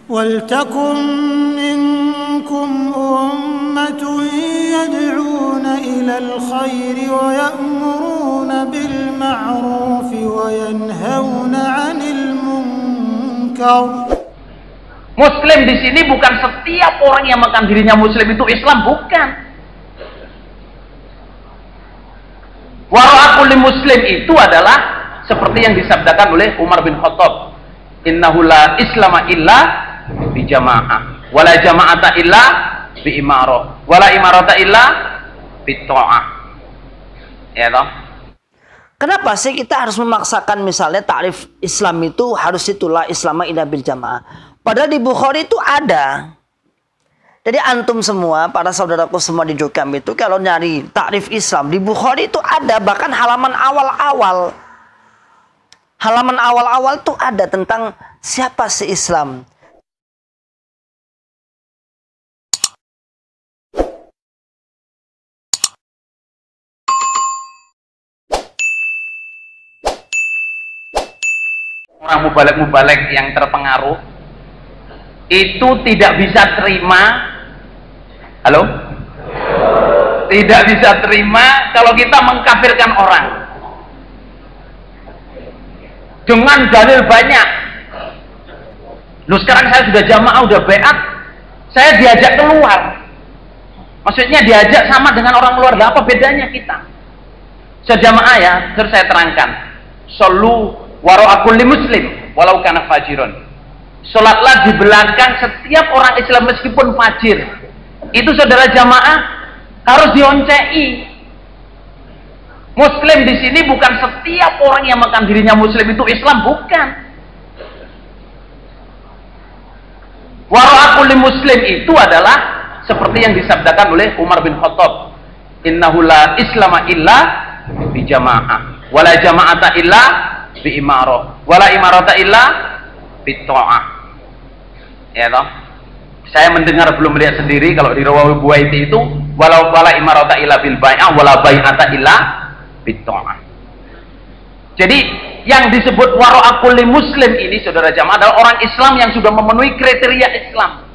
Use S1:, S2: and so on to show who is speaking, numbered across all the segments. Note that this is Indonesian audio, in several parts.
S1: وَلْتَكُنْ مِنْكُمْ أُمَّةٌ يَدْعُونَ إِلَى الْخَيْرِ وَيَأْمُرُونَ بِالْمَعْرُوفِ وَيَنْهَوْنَ عَنِ الْمُنْكَرِ.
S2: Muslim di sini bukan setiap orang yang mengaku dirinya Muslim itu Islam, bukan. Wara'akul Muslim itu adalah seperti yang disabdakan oleh Umar bin Khattab, innahu la islama illa bi jama'ah, wala jama'ata illa bi imarah, wala imarata illa bi ta'ah. Ya toh?
S3: Kenapa sih kita harus memaksakan misalnya takrif Islam itu harus itulah islama illa bil jamaah? Padahal di Bukhari itu ada. Jadi antum semua, para saudaraku semua di Jokam itu kalau nyari takrif Islam di Bukhari itu ada, bahkan halaman awal-awal. Halaman awal-awal tuh ada tentang siapa sih Islam.
S2: Orang mubalek-mubalek yang terpengaruh itu tidak bisa terima, halo? Tidak bisa terima kalau kita mengkafirkan orang dengan dalil banyak. Loh, sekarang saya sudah jamaah, udah baiat, saya diajak keluar. Maksudnya diajak sama dengan orang luar, apa bedanya kita? Saya jamaah ya, terus saya terangkan. Sallu wara'akul muslim walau kana fajirun. Sholatlah di belakang setiap orang Islam meskipun fajir. Itu saudara jamaah harus dioncei. Muslim di sini bukan setiap orang yang mengaku dirinya Muslim itu Islam, bukan. Wara'akul Muslim itu adalah seperti yang disabdakan oleh Umar bin Khattab, innahu la islama illa bi jama'ah, wala jama'ata illa bi imarah, wala imarata illa bi ta'ah. Ya toh? Saya mendengar belum melihat sendiri kalau di Rawawi Buaiti itu walau wala imarata illa bil bai'ah wala bai'ata illa bit ta'ah. Jadi yang disebut wara'akul muslim ini saudara jamaah adalah orang Islam yang sudah memenuhi kriteria Islam,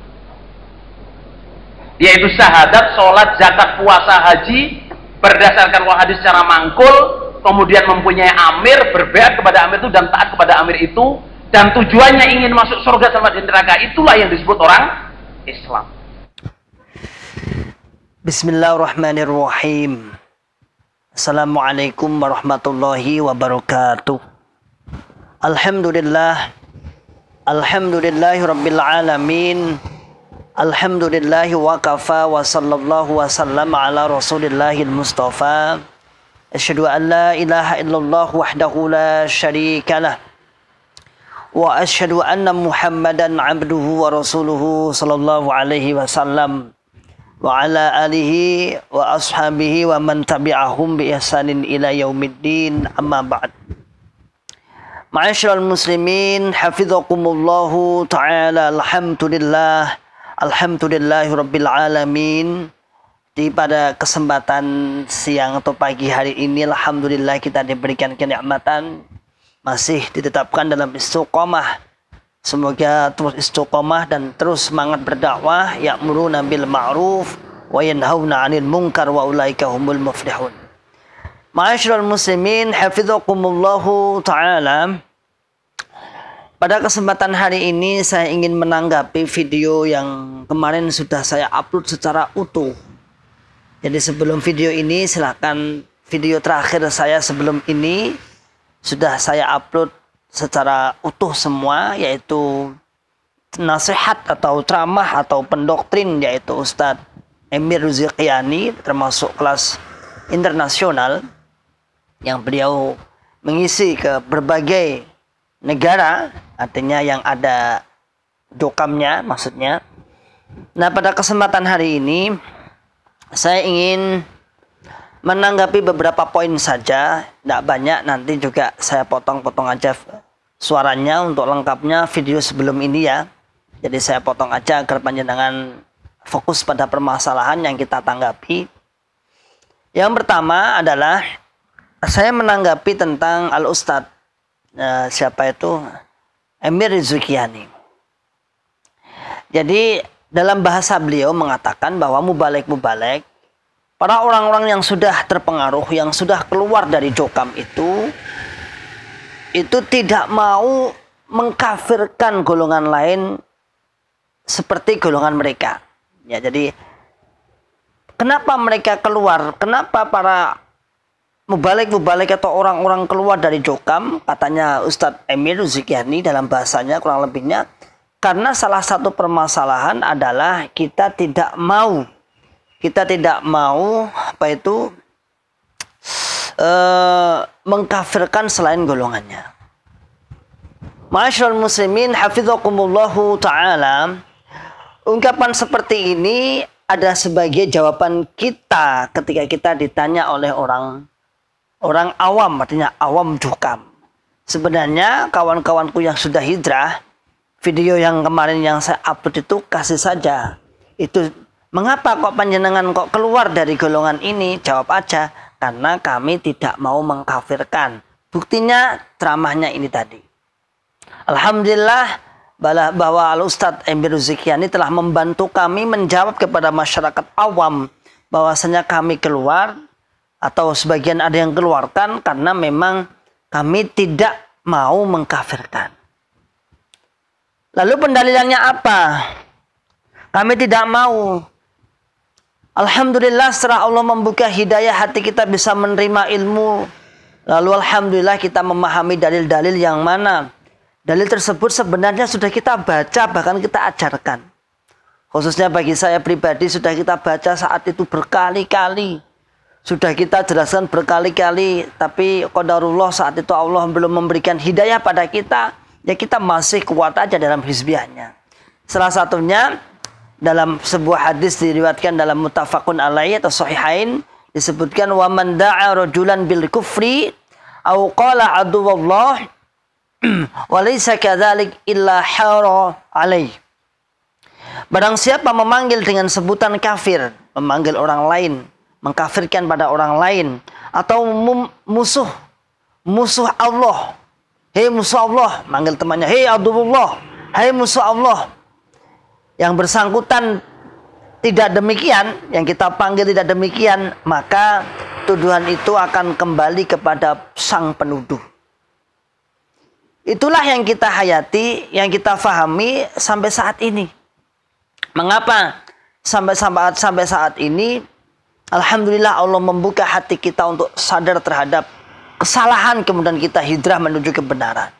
S2: yaitu syahadat, sholat, zakat, puasa, haji berdasarkan hadis secara mangkul, kemudian mempunyai amir, berbaiat kepada amir itu dan taat kepada amir itu, dan tujuannya ingin masuk surga sama di neraka. Itulah yang disebut orang Islam.
S3: Bismillahirrahmanirrahim. Assalamualaikum warahmatullahi wabarakatuh. Alhamdulillah. Alhamdulillahi rabbil alamin. Alhamdulillahi wa kafa wa sallallahu wa sallam ala rasulillahil mustafa. Asyhadu an la ilaha illallah wahdahu la syarikalah. Wa asyhadu anna Muhammadan abduhu wa rasuluhu sallallahu alaihi wasallam wa ala alihi wa ashabihi wa man tabi'ahum bi ihsanin ila yaumiddin, amma ba'd. Ma'asyiral muslimin hafizakumullahu ta'ala, alhamdulillah, alhamdulillahi rabbil alamin. Di pada kesempatan siang atau pagi hari ini alhamdulillah kita diberikan kenikmatan masih ditetapkan dalam istiqomah. Semoga terus istiqomah dan terus semangat berdakwah, ya'muruna bil ma'ruf wa yanhauna 'anil munkar wa ulaika humul muflihun. Ma'asyiral muslimin hafizakumullahu taala. Pada kesempatan hari ini saya ingin menanggapi video yang kemarin sudah saya upload secara utuh. Jadi sebelum video ini silakan video terakhir saya sebelum ini sudah saya upload secara utuh semua, yaitu nasihat atau ceramah atau pendoktrin yaitu Ustadz Emir Rizqiyani, termasuk kelas internasional yang beliau mengisi ke berbagai negara, artinya yang ada dokamnya maksudnya. Nah, pada kesempatan hari ini saya ingin menanggapi beberapa poin saja, tidak banyak, nanti juga saya potong-potong aja suaranya untuk lengkapnya video sebelum ini ya. Jadi saya potong aja agar panjenengan fokus pada permasalahan yang kita tanggapi. Yang pertama adalah saya menanggapi tentang Al-Ustadz siapa itu? Emir Rizqiyani. Jadi dalam bahasa beliau mengatakan bahwa mubalek, para orang-orang yang sudah terpengaruh, yang sudah keluar dari jokam itu tidak mau mengkafirkan golongan lain seperti golongan mereka. Ya, jadi kenapa mereka keluar? Kenapa para mubalek atau orang-orang keluar dari jokam? Katanya Ustadz Emir Zukyani dalam bahasanya kurang lebihnya, karena salah satu permasalahan adalah kita tidak mau mengkafirkan selain golongannya. Ma'asyiral muslimin hafizakumullahu ta'ala, ungkapan seperti ini ada sebagai jawaban kita ketika kita ditanya oleh orang awam, artinya awam jokam. Sebenarnya kawan-kawanku yang sudah hijrah, video yang kemarin yang saya upload itu kasih saja. Itu mengapa kok panjenengan kok keluar dari golongan ini? Jawab aja, karena kami tidak mau mengkafirkan. Buktinya ceramahnya ini tadi. Alhamdulillah bahwa Al-Ustadz Emir Zukyani telah membantu kami menjawab kepada masyarakat awam bahwasanya kami keluar atau sebagian ada yang keluarkan karena memang kami tidak mau mengkafirkan. Lalu pendalilannya apa? Kami tidak mau. Alhamdulillah setelah Allah membuka hidayah hati kita bisa menerima ilmu. Lalu alhamdulillah kita memahami dalil-dalil yang mana dalil tersebut sebenarnya sudah kita baca, bahkan kita ajarkan. Khususnya bagi saya pribadi sudah kita baca saat itu berkali-kali. Sudah kita jelaskan berkali-kali. Tapi qadarullah saat itu Allah belum memberikan hidayah pada kita. Ya kita masih kuat aja dalam hizbiyahnya. Salah satunya dalam sebuah hadis diriwayatkan dalam muttafaqun alaihi atau sahihain, disebutkan wa man da'a rajulan bil kufri aw qala aduwallah wa laysa kadzalik illa hara alaihi. Barang siapa memanggil dengan sebutan kafir, memanggil orang lain, mengkafirkan pada orang lain, atau musuh Allah, hei musuh Allah, manggil temannya, hei aduwallah, hei musuh Allah. Yang bersangkutan tidak demikian, yang kita panggil tidak demikian, maka tuduhan itu akan kembali kepada sang penuduh. Itulah yang kita hayati, yang kita fahami sampai saat ini. Mengapa sampai saat ini alhamdulillah Allah membuka hati kita untuk sadar terhadap kesalahan, kemudian kita hijrah menuju kebenaran.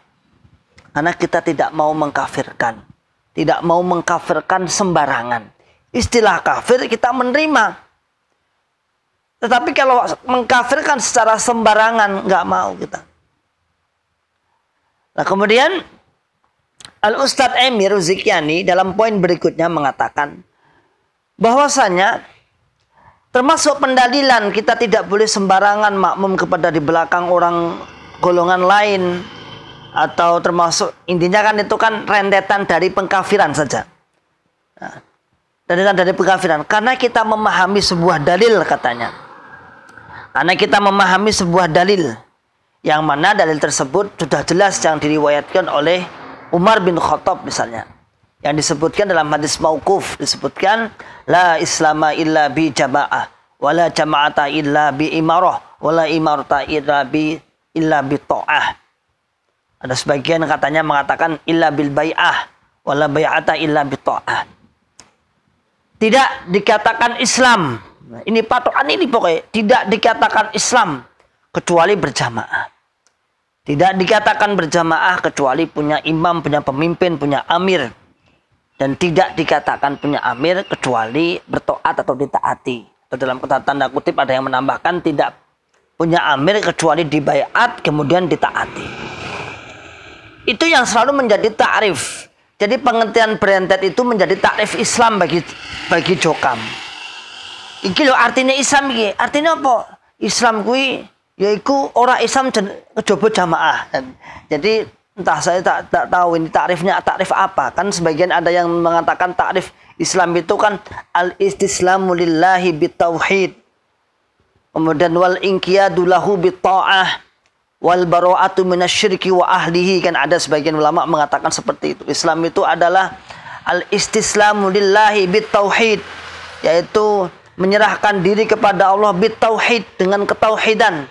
S3: Karena kita tidak mau mengkafirkan. Tidak mau mengkafirkan sembarangan. Istilah kafir kita menerima. Tetapi kalau mengkafirkan secara sembarangan, nggak mau kita. Nah kemudian Al-Ustadz Emir Zukyani dalam poin berikutnya mengatakan bahwasanya termasuk pendalilan kita tidak boleh sembarangan makmum kepada di belakang orang golongan lain. Atau termasuk intinya kan itu kan rentetan dari pengkafiran saja. Nah, rentetan dari pengkafiran. Karena kita memahami sebuah dalil katanya. Karena kita memahami sebuah dalil. Yang mana dalil tersebut sudah jelas yang diriwayatkan oleh Umar bin Khattab misalnya. Yang disebutkan dalam hadis mauquf. Disebutkan la islama illa bi jama'ah. Wala jama'ata illa bi imarah. Wala imarata illa bi ta'ah. Ada sebagian katanya mengatakan illa bil bai'ah wala bai'ata illa bi ta'ah. Tidak dikatakan Islam. Ini patokan ini pokoknya. Tidak dikatakan Islam kecuali berjamaah. Tidak dikatakan berjamaah kecuali punya imam, punya pemimpin, punya amir. Dan tidak dikatakan punya amir kecuali bertaat atau ditaati. Atau dalam kata tanda kutip ada yang menambahkan tidak punya amir kecuali dibaiat kemudian ditaati. Itu yang selalu menjadi ta'rif. Jadi pengertian berentet itu menjadi ta'rif Islam bagi jokam. Iki lho artinya Islam iki. Artinya apa? Islam kui yaiku orang Islam kejaba jamaah. Jadi entah saya tak tahu ini ta'rifnya ta'rif apa. Kan sebagian ada yang mengatakan ta'rif Islam itu kan al-istislamu lillahi bitauhid. Kemudian wal inqiyadu lahu bitta'ah. Wal bara'atu minasyirki wa ahlihi, kan ada sebagian ulama mengatakan seperti itu. Islam itu adalah al-istislamu lillahi bitauhid, yaitu menyerahkan diri kepada Allah bitauhid, dengan ketauhidan.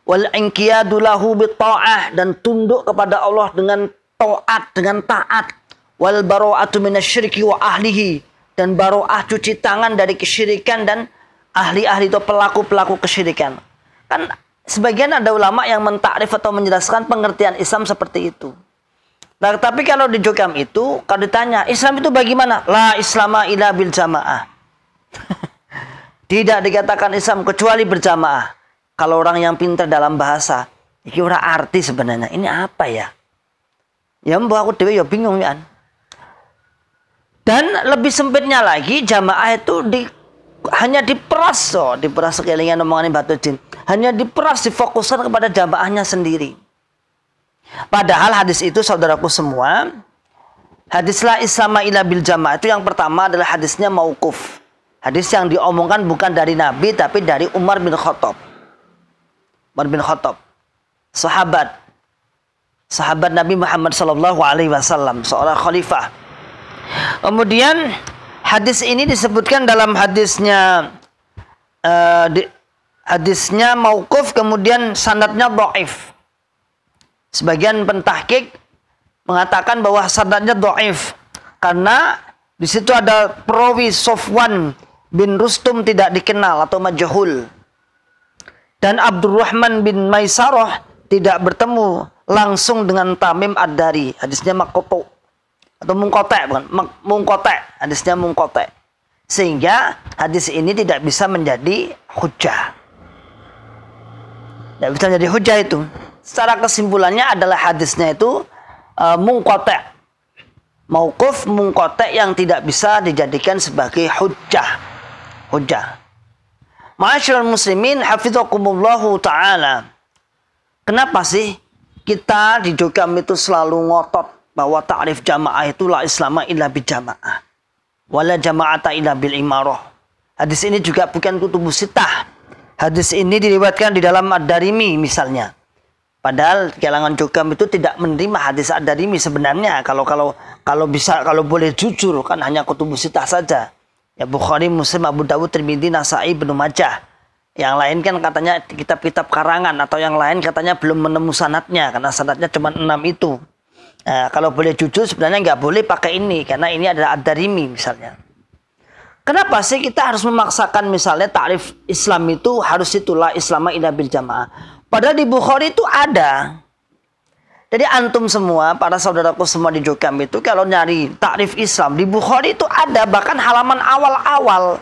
S3: Wal inqiyadu lahu bitta'ah, dan tunduk kepada Allah dengan taat, dengan taat. Wal bara'atu minasyirki wa ahlihi, dan bara'ah cuci tangan dari kesyirikan dan ahli-ahli atau pelaku-pelaku kesyirikan. Kan sebagian ada ulama yang mentakrif atau menjelaskan pengertian Islam seperti itu. Nah, tapi kalau di Jokam itu, kalau ditanya Islam itu bagaimana? La islama illa bil jamaah. Tidak dikatakan Islam kecuali berjamaah. Kalau orang yang pintar dalam bahasa, ini ora arti sebenarnya. Ini apa ya? Ya mbak aku dewe ya bingung ya. Dan lebih sempitnya lagi, jamaah itu hanya diperas, diperas kelingan omongan Batu Jin. Hanya diperas, difokuskan kepada jamaahnya sendiri. Padahal hadis itu saudaraku semua, hadis la islama illa bil jamaah itu yang pertama adalah hadisnya mauquf. Hadis yang diomongkan bukan dari Nabi tapi dari Umar bin Khattab. Umar bin Khattab, sahabat Nabi Muhammad SAW, seorang khalifah. Kemudian hadis ini disebutkan dalam hadisnya mauquf, kemudian sanadnya dhaif. Sebagian pentahqiq mengatakan bahwa sanadnya dhaif karena di situ ada perawi Sofwan bin Rustum tidak dikenal atau majhul. Dan Abdurrahman bin Maisarah tidak bertemu langsung dengan Tamim Ad-Dari. Hadisnya maqtu atau munqati', bukan munqati', hadisnya munqati'. Sehingga hadis ini tidak bisa menjadi hujjah. Tidak bisa menjadi hujjah itu. Secara kesimpulannya adalah hadisnya itu munqati'. Mauquf munqati' yang tidak bisa dijadikan sebagai hujjah. Ma'asyiral muslimin hafizakumullahu ta'ala. Kenapa sih kita di Jokam itu selalu ngotot bahwa ta'rif jamaah itu la islama illa bil jamaah. Wala jama'ata illa bil imarah. Hadis ini juga bukan kutubus sittah. Hadis ini diriwayatkan di dalam Ad-Darimi misalnya. Padahal kalangan Jokam itu tidak menerima hadis Ad-Darimi sebenarnya. Kalau boleh jujur kan hanya kutubus sittah saja. Ya Bukhari, Muslim, Abu Dawud, Tirmidzi, Nasa'i, Ibnu Majah. Yang lain kan katanya kitab-kitab karangan atau yang lain katanya belum menemu sanadnya karena sanadnya cuma 6 itu. Nah, kalau boleh jujur sebenarnya nggak boleh pakai ini karena ini adalah Ad-Darimi misalnya. Kenapa sih kita harus memaksakan misalnya ta'rif Islam itu harus itulah islama illa bil jamaah. Padahal di Bukhari itu ada. Jadi antum semua, para saudaraku semua di Jokam itu kalau nyari ta'rif Islam di Bukhari itu ada, bahkan halaman awal-awal.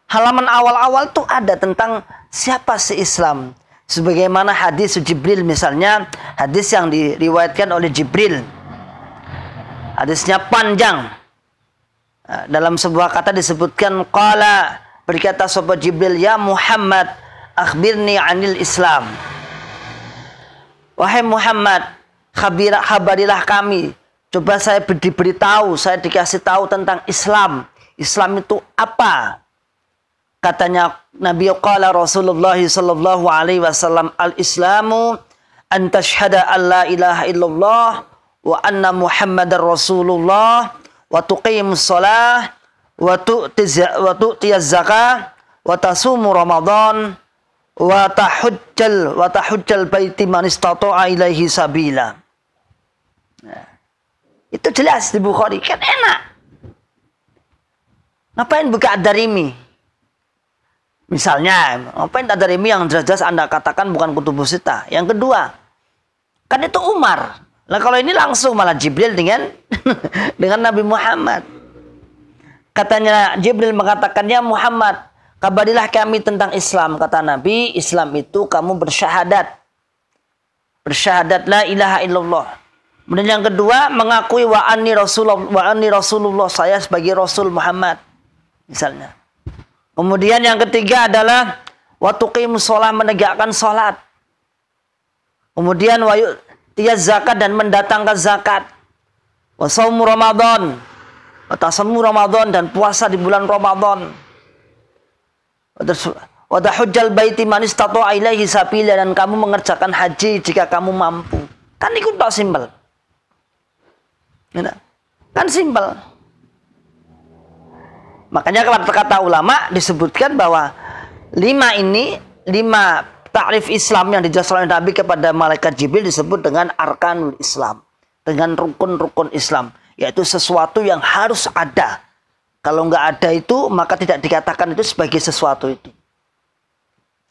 S3: Halaman awal-awal itu ada tentang siapa sih Islam. Sebagaimana hadis Jibril misalnya, hadis yang diriwayatkan oleh Jibril. Hadisnya panjang. Dalam sebuah kata disebutkan qala, berkata sahabat Jibril, ya Muhammad, akhbirni anil Islam. Wahai Muhammad, khabarilah kami. Coba saya diberitahu, saya dikasih tahu tentang Islam. Islam itu apa? Katanya Nabi qala Rasulullah sallallahu alaihi wasallam, al-Islamu an tashhada an la ilaha illallah wa anna Muhammadar Rasulullah wa tuqimus shalah wa tu'tiyaz zakah wa tasumu Ramadan wa tahujjal baiti man istata'a ilaihi sabila. Nah, itu jelas di Bukhari, kan enak. Ngapain buka Ad-Darimi? Misalnya, ngapain Ad-Darimi yang jelas-jelas Anda katakan bukan kutubus sittah? Yang kedua, kan itu Umar. Nah, kalau ini langsung malah Jibril dengan Nabi Muhammad. Katanya Jibril mengatakan, ya Muhammad, kabarilah kami tentang Islam. Kata Nabi, Islam itu kamu bersyahadat. Bersyahadat la ilaha illallah. Kemudian yang kedua, mengakui wa anni Rasulullah, saya sebagai Rasul Muhammad. Misalnya. Kemudian yang ketiga adalah wa tuqimus shalah, menegakkan salat. Kemudian wa yu'tiyaz zakat, dan mendatangkan zakat. Wa shaumu Ramadan. Wa tasammu Ramadan, dan puasa di bulan Ramadan. Wa tahujjal baiti man istata'a ilaihi sabila, dan kamu mengerjakan haji jika kamu mampu. Kan itu tak simpel. Kan simpel. Makanya kalau kata ulama disebutkan bahwa 5 ta'rif Islam yang dijelaskan oleh Nabi kepada malaikat Jibril disebut dengan arkanul Islam, dengan rukun-rukun Islam, yaitu sesuatu yang harus ada. Kalau nggak ada itu, maka tidak dikatakan itu sebagai sesuatu itu.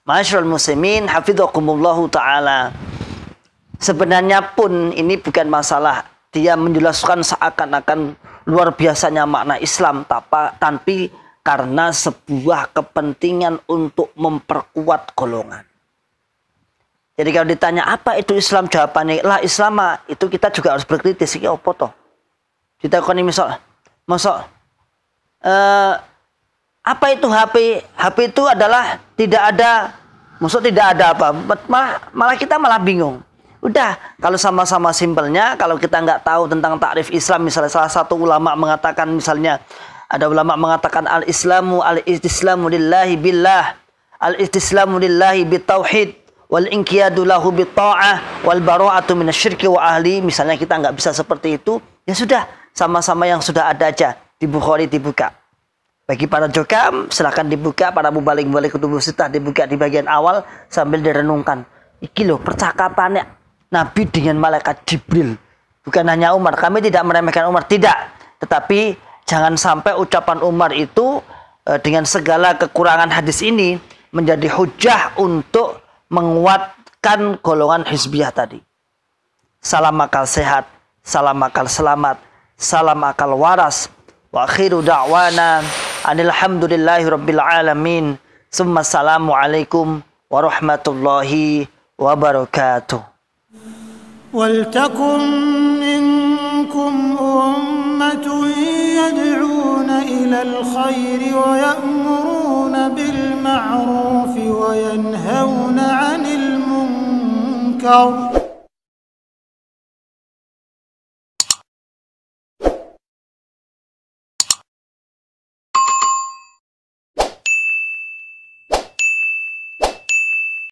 S3: Ma'asyiral muslimin, hafizakumullahu ta'ala. Sebenarnya pun ini bukan masalah dia menjelaskan seakan-akan luar biasanya makna Islam, tapi karena sebuah kepentingan untuk memperkuat golongan. Jadi kalau ditanya apa itu Islam, jawabannya lah Islam itu kita juga harus berkritis. Ini apa toh? Kita kan misal, apa itu HP? HP itu adalah tidak ada, tidak ada apa? Malah kita malah bingung. Udah, kalau sama-sama simpelnya, kalau kita nggak tahu tentang takrif Islam, misalnya salah satu ulama mengatakan, misalnya ada ulama mengatakan al-islamu lillahi billah, al-istislamu lillahi bitauhid, wal inqiyadu lahu bitta'ah, wal bara'atu minasyirki wa ahli. Misalnya kita nggak bisa seperti itu, ya sudah, sama-sama yang sudah ada aja di Bukhari dibuka. Bagi para jokam silakan dibuka, para mubalik kutubus sittah dibuka di bagian awal sambil direnungkan. Iki loh percakapannya Nabi dengan malaikat Jibril. Bukan hanya Umar. Kami tidak meremehkan Umar. Tidak. Tetapi jangan sampai ucapan Umar itu dengan segala kekurangan hadis ini menjadi hujah untuk menguatkan golongan hizbiyah tadi. Salam akal sehat. Salam akal selamat. Salam akal waras. Wa akhiru da'wana anilhamdulillahi rabbil alamin. Summa assalamualaikum warahmatullahi wabarakatuh.
S1: ولتكن منكم أمة يدعون إلى الخير ويأمرون بالمعروف وينهون عن المنكر